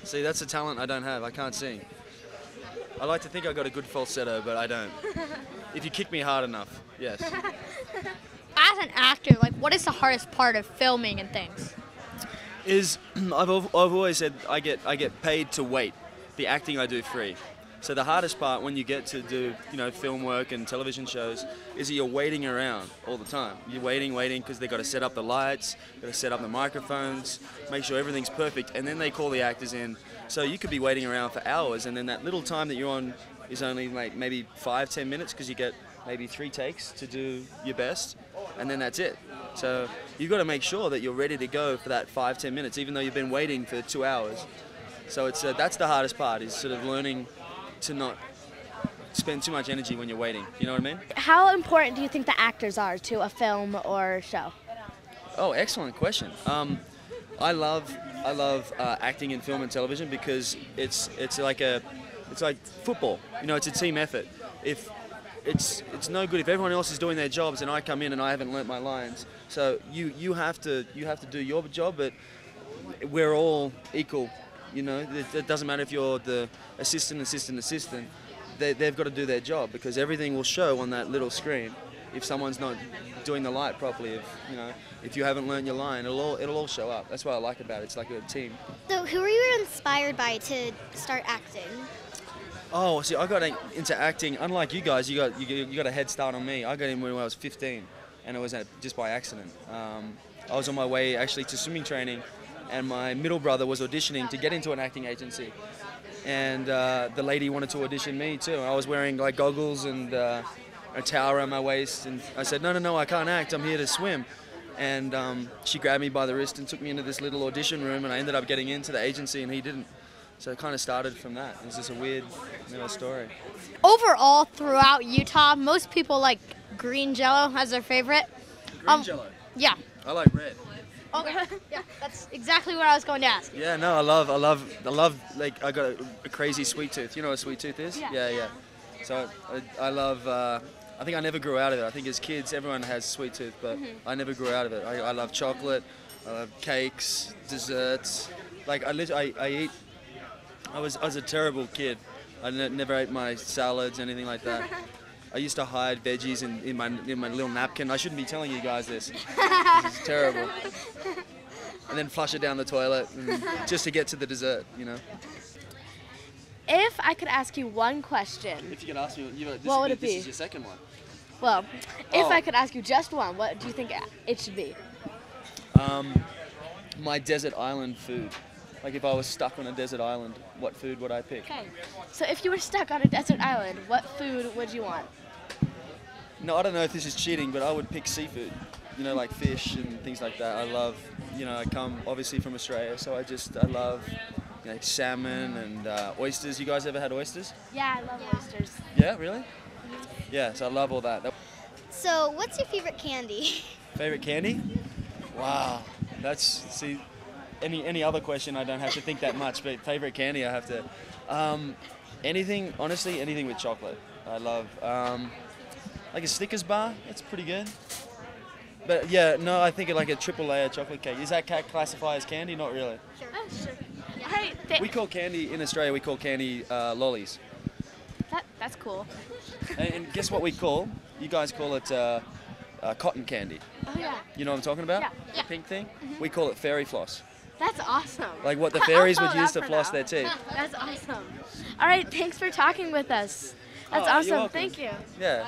See, that's a talent I don't have. I can't sing. I like to think I got a good falsetto, but I don't. If you kick me hard enough, yes. As an actor, like, what is the hardest part of filming and things? I've always said I get paid to wait. The acting I do free. So the hardest part when you get to do film work and television shows is that you're waiting around all the time. You're waiting because they've got to set up the lights, got to set up the microphones, make sure everything's perfect, and then they call the actors in. So you could be waiting around for hours, and then that little time that you're on is only like maybe 5-10 minutes because you get maybe 3 takes to do your best, and then that's it. So you've got to make sure that you're ready to go for that 5-10 minutes, even though you've been waiting for 2 hours. So that's the hardest part, is sort of learning to not spend too much energy when you're waiting. You know what I mean? How important do you think the actors are to a film or show? Oh, excellent question. I love acting in film and television because it's like football. It's a team effort. If it's no good if everyone else is doing their jobs and I come in and I haven't learnt my lines. So you have to do your job, but we're all equal. It doesn't matter if you're the assistant. They've got to do their job because everything will show on that little screen. If someone's not doing the light properly, if you haven't learned your line, it'll all show up. That's what I like about it. It's like a team. So who were you inspired by to start acting? Oh, see, I got into acting. Unlike you guys, you got a head start on me. I got in when I was 15, and it was just by accident. I was on my way actually to swimming training, and my middle brother was auditioning to get into an acting agency, and the lady wanted to audition me too. I was wearing like goggles and a towel around my waist, and I said, no, I can't act. I'm here to swim. And she grabbed me by the wrist and took me into this little audition room, and I ended up getting into the agency, and he didn't. So it kind of started from that. It's just a weird story. Overall, throughout Utah, most people like green Jello as their favorite. Green Jello? Yeah. I like red. Okay. Yeah, that's exactly what I was going to ask. Yeah, no, I love, like, I got a crazy sweet tooth. You know what a sweet tooth is? Yeah. So I love, I think I never grew out of it. I think as kids, everyone has sweet tooth, but I never grew out of it. I love chocolate, I love cakes, desserts. Like, I was a terrible kid. I never ate my salads, anything like that. I used to hide veggies in my little napkin. I shouldn't be telling you guys this. This is terrible. And then flush it down the toilet just to get to the dessert, If I could ask you one question. If you could ask me, what would it be? This is your second one. Well, if I could ask you just one, what do you think it should be? My desert island food. Like if I was stuck on a desert island, what food would I pick? Okay. So if you were stuck on a desert island, what food would you want? No, I don't know if this is cheating, but I would pick seafood. Like fish and things like that. I love, I come obviously from Australia, so I love salmon and oysters. You guys ever had oysters? Yeah, I love oysters. Yeah, really? Yeah, so I love all that. So what's your favorite candy? Favorite candy? Wow, any other question I don't have to think that much, but favorite candy I have to, anything with chocolate. I love, like a Snickers bar, that's pretty good. But yeah, no, I think like a triple layer chocolate cake. Is that classified as candy? Not really. Sure. Oh, sure. Yeah. All right. We call candy, in Australia, we call candy lollies. That's cool. And guess what we call? You guys call it cotton candy. Oh, yeah. You know what I'm talking about? Yeah. The pink thing? We call it fairy floss. That's awesome. Like what the fairies I'll would follow use that to for floss now. their teeth. That's awesome. All right, thanks for talking with us. That's You're awesome. welcome. Thank you. Yeah.